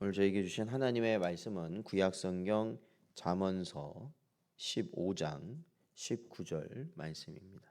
오늘 저에게 주신 하나님의 말씀은 구약성경 잠언서 15장 19절 말씀입니다.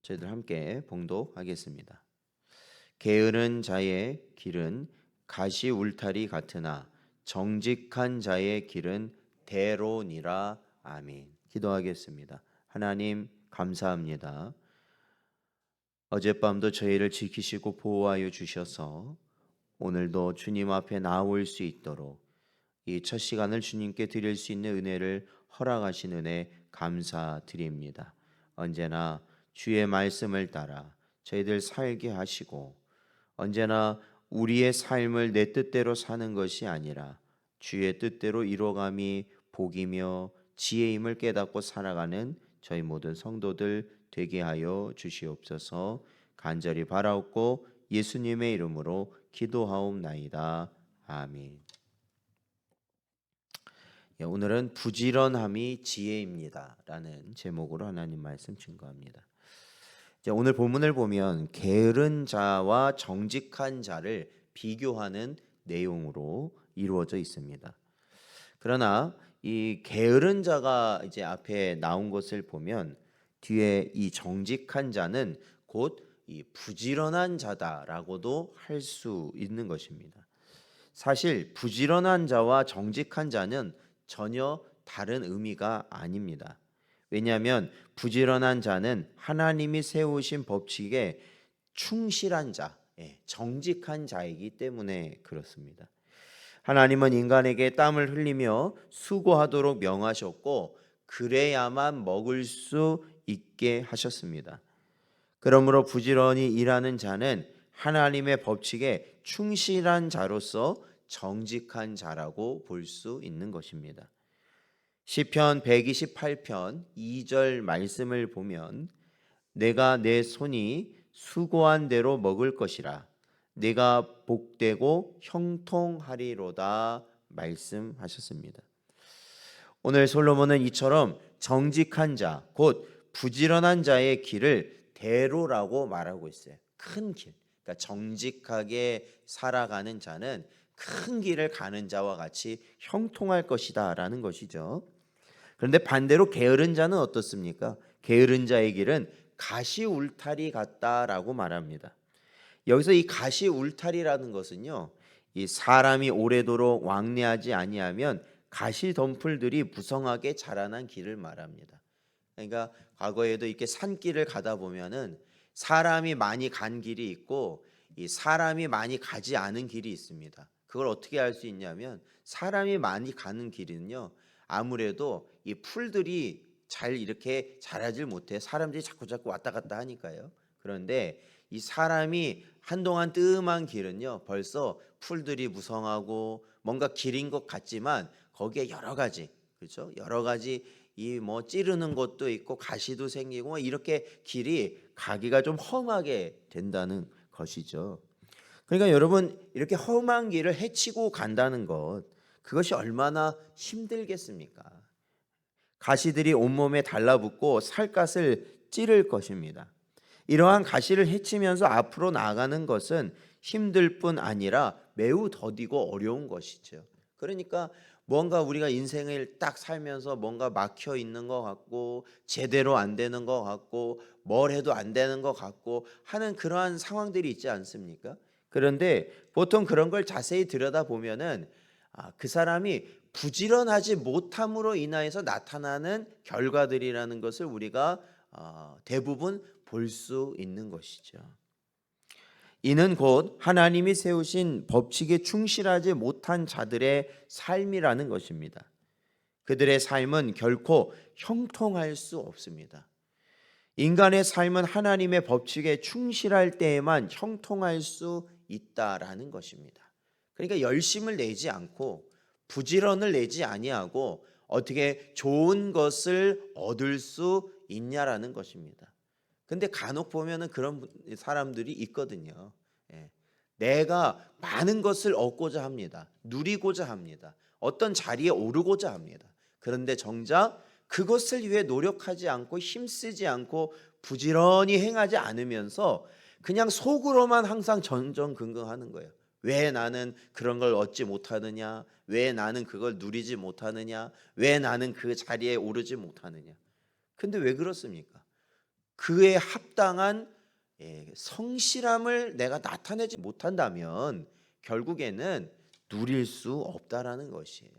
저희들 함께 봉독하겠습니다. 게으른 자의 길은 가시 울타리 같으나 정직한 자의 길은 대로니라. 아멘. 기도하겠습니다. 하나님 감사합니다. 어젯밤도 저희를 지키시고 보호하여 주셔서 오늘도 주님 앞에 나올 수 있도록 이 첫 시간을 주님께 드릴 수 있는 은혜를 허락하신 은혜 감사드립니다. 언제나 주의 말씀을 따라 저희들 살게 하시고 언제나 우리의 삶을 내 뜻대로 사는 것이 아니라 주의 뜻대로 이루어감이 복이며 지혜임을 깨닫고 살아가는 저희 모든 성도들 되게 하여 주시옵소서. 간절히 바라옵고 예수님의 이름으로 기도하옵나이다. 아멘. 오늘은 부지런함이 지혜입니다 라는 제목으로 하나님 말씀 증거합니다. 오늘 본문을 보면 게으른 자와 정직한 자를 비교하는 내용으로 이루어져 있습니다. 그러나 이 게으른 자가 이제 앞에 나온 것을 보면 뒤에 이 정직한 자는 곧 이 부지런한 자다라고도 할 수 있는 것입니다. 사실 부지런한 자와 정직한 자는 전혀 다른 의미가 아닙니다. 왜냐하면 부지런한 자는 하나님이 세우신 법칙에 충실한 자, 정직한 자이기 때문에 그렇습니다. 하나님은 인간에게 땀을 흘리며 수고하도록 명하셨고 그래야만 먹을 수 있게 하셨습니다. 그러므로 부지런히 일하는 자는 하나님의 법칙에 충실한 자로서 정직한 자라고 볼 수 있는 것입니다. 시편 128편 2절 말씀을 보면 내가 내 손이 수고한 대로 먹을 것이라 내가 복되고 형통하리로다 말씀하셨습니다. 오늘 솔로몬은 이처럼 정직한 자, 곧 부지런한 자의 길을 대로라고 말하고 있어요. 큰 길. 그러니까 정직하게 살아가는 자는 큰 길을 가는 자와 같이 형통할 것이다 라는 것이죠. 그런데 반대로 게으른 자는 어떻습니까? 게으른 자의 길은 가시 울타리 같다라고 말합니다. 여기서 이 가시 울타리라는 것은요, 이 사람이 오래도록 왕래하지 아니하면 가시 덤불들이 무성하게 자라난 길을 말합니다. 그러니까 과거에도 이렇게 산길을 가다 보면은 사람이 많이 간 길이 있고 이 사람이 많이 가지 않은 길이 있습니다. 그걸 어떻게 알 수 있냐면 사람이 많이 가는 길은요, 아무래도 이 풀들이 잘 이렇게 자라질 못해. 사람들이 자꾸 왔다 갔다 하니까요. 그런데 이 사람이 한동안 뜸한 길은요, 벌써 풀들이 무성하고 뭔가 길인 것 같지만 거기에 여러 가지, 그렇죠? 여러 가지 이 뭐 찌르는 것도 있고 가시도 생기고 이렇게 길이 가기가 좀 험하게 된다는 것이죠. 그러니까 여러분, 이렇게 험한 길을 헤치고 간다는 것, 그것이 얼마나 힘들겠습니까? 가시들이 온몸에 달라붙고 살갗을 찌를 것입니다. 이러한 가시를 헤치면서 앞으로 나아가는 것은 힘들 뿐 아니라 매우 더디고 어려운 것이죠. 그러니까 뭔가 우리가 인생을 딱 살면서 뭔가 막혀 있는 것 같고 제대로 안 되는 것 같고 뭘 해도 안 되는 것 같고 하는 그러한 상황들이 있지 않습니까? 그런데 보통 그런 걸 자세히 들여다보면은 그 사람이 부지런하지 못함으로 인하여서 나타나는 결과들이라는 것을 우리가 대부분 볼 수 있는 것이죠. 이는 곧 하나님이 세우신 법칙에 충실하지 못한 자들의 삶이라는 것입니다. 그들의 삶은 결코 형통할 수 없습니다. 인간의 삶은 하나님의 법칙에 충실할 때에만 형통할 수 있다라는 것입니다. 그러니까 열심을 내지 않고 부지런을 내지 아니하고 어떻게 좋은 것을 얻을 수 있냐라는 것입니다. 근데 간혹 보면은 그런 사람들이 있거든요. 내가 많은 것을 얻고자 합니다. 누리고자 합니다. 어떤 자리에 오르고자 합니다. 그런데 정작 그것을 위해 노력하지 않고 힘쓰지 않고 부지런히 행하지 않으면서 그냥 속으로만 항상 전전긍긍하는 거예요. 왜 나는 그런 걸 얻지 못하느냐? 왜 나는 그걸 누리지 못하느냐? 왜 나는 그 자리에 오르지 못하느냐? 근데 왜 그렇습니까? 그에 합당한 성실함을 내가 나타내지 못한다면 결국에는 누릴 수 없다라는 것이에요.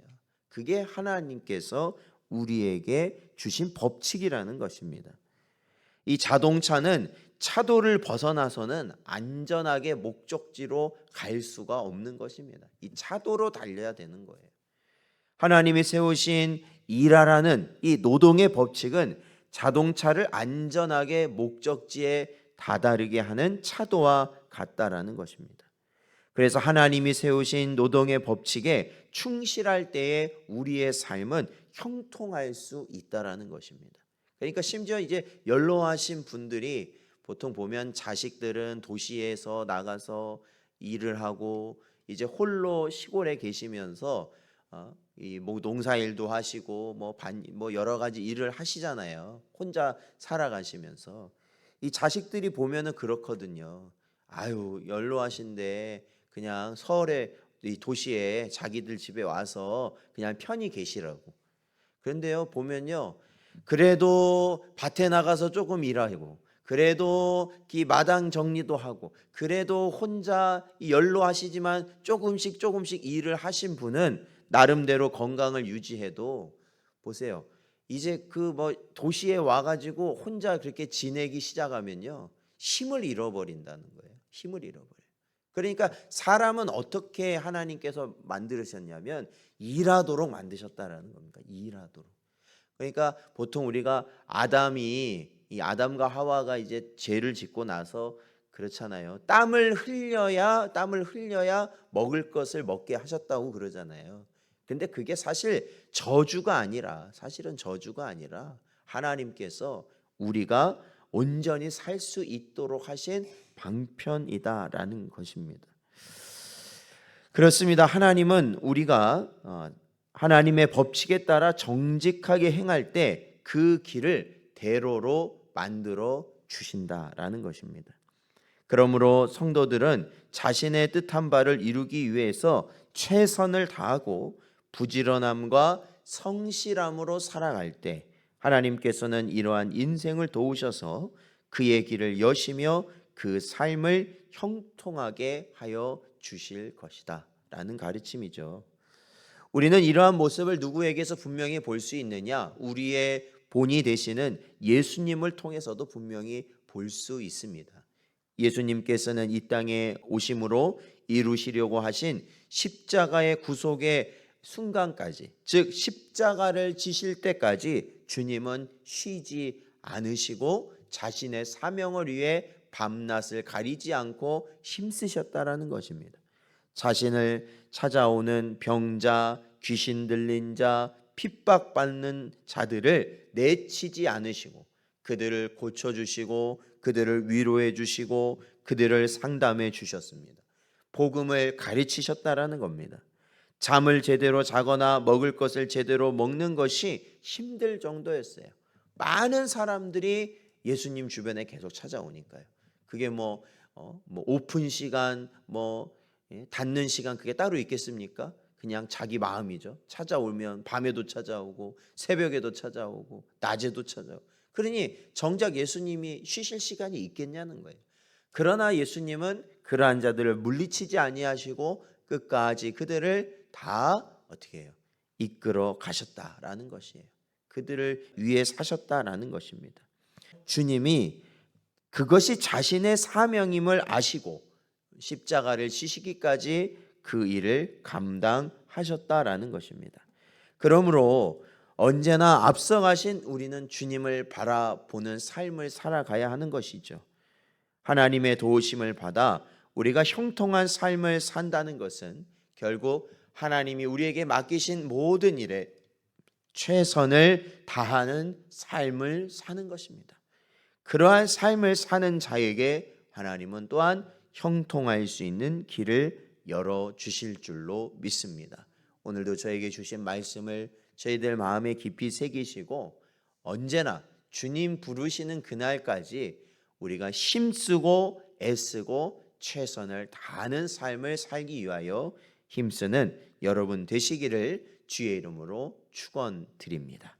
그게 하나님께서 우리에게 주신 법칙이라는 것입니다. 이 자동차는 차도를 벗어나서는 안전하게 목적지로 갈 수가 없는 것입니다. 이 차도로 달려야 되는 거예요. 하나님이 세우신 일하라는 이 노동의 법칙은 자동차를 안전하게 목적지에 다다르게 하는 차도와 같다라는 것입니다. 그래서 하나님이 세우신 노동의 법칙에 충실할 때에 우리의 삶은 형통할 수 있다라는 것입니다. 그러니까 심지어 이제 연로하신 분들이 보통 보면 자식들은 도시에서 나가서 일을 하고 이제 홀로 시골에 계시면서 이 뭐 농사일도 하시고 뭐 여러 가지 일을 하시잖아요. 혼자 살아가시면서 이 자식들이 보면은 그렇거든요. 아유 연로하신데 그냥 서울에 이 도시에 자기들 집에 와서 그냥 편히 계시라고. 그런데요 보면요 그래도 밭에 나가서 조금 일하고 그래도 이 마당 정리도 하고 그래도 혼자 연로하시지만 조금씩 일을 하신 분은 나름대로 건강을 유지해도 보세요. 이제 그 뭐 도시에 와가지고 혼자 그렇게 지내기 시작하면요 힘을 잃어버린다는 거예요. 힘을 잃어버려요. 그러니까 사람은 어떻게 하나님께서 만드셨냐면 일하도록 만드셨다라는 겁니다. 일하도록. 그러니까 보통 우리가 이 아담과 하와가 이제 죄를 짓고 나서 그렇잖아요. 땀을 흘려야 먹을 것을 먹게 하셨다고 그러잖아요. 근데 그게 사실은 저주가 아니라 하나님께서 우리가 온전히 살 수 있도록 하신 방편이다라는 것입니다. 그렇습니다. 하나님은 우리가 하나님의 법칙에 따라 정직하게 행할 때 그 길을 대로로 만들어 주신다라는 것입니다. 그러므로 성도들은 자신의 뜻한 바를 이루기 위해서 최선을 다하고 부지런함과 성실함으로 살아갈 때 하나님께서는 이러한 인생을 도우셔서 그의 길을 여시며 그 삶을 형통하게 하여 주실 것이다 라는 가르침이죠. 우리는 이러한 모습을 누구에게서 분명히 볼 수 있느냐? 우리의 본이 되시는 예수님을 통해서도 분명히 볼 수 있습니다. 예수님께서는 이 땅에 오심으로 이루시려고 하신 십자가의 구속의 순간까지, 즉 십자가를 지실 때까지 주님은 쉬지 않으시고 자신의 사명을 위해 밤낮을 가리지 않고 힘쓰셨다라는 것입니다. 자신을 찾아오는 병자, 귀신 들린 자, 핍박받는 자들을 내치지 않으시고 그들을 고쳐주시고 그들을 위로해 주시고 그들을 상담해 주셨습니다. 복음을 가르치셨다라는 겁니다. 잠을 제대로 자거나 먹을 것을 제대로 먹는 것이 힘들 정도였어요. 많은 사람들이 예수님 주변에 계속 찾아오니까요. 그게 뭐 오픈 시간 닫는 시간 그게 따로 있겠습니까? 그냥 자기 마음이죠. 찾아오면 밤에도 찾아오고 새벽에도 찾아오고 낮에도 찾아오고. 그러니 정작 예수님이 쉬실 시간이 있겠냐는 거예요. 그러나 예수님은 그러한 자들을 물리치지 아니하시고 끝까지 그들을 다 어떻게 해요? 이끌어 가셨다라는 것이에요. 그들을 위해 사셨다라는 것입니다. 주님이 그것이 자신의 사명임을 아시고 십자가를 지시기까지 그 일을 감당하셨다라는 것입니다. 그러므로 언제나 앞서가신 우리는 주님을 바라보는 삶을 살아가야 하는 것이죠. 하나님의 도우심을 받아 우리가 형통한 삶을 산다는 것은 결국 하나님이 우리에게 맡기신 모든 일에 최선을 다하는 삶을 사는 것입니다. 그러한 삶을 사는 자에게 하나님은 또한 형통할 수 있는 길을 열어주실 줄로 믿습니다. 오늘도 저에게 주신 말씀을 저희들 마음에 깊이 새기시고 언제나 주님 부르시는 그날까지 우리가 힘쓰고 애쓰고 최선을 다하는 삶을 살기 위하여 힘쓰는 여러분 되시기를 주의 이름으로 축원드립니다.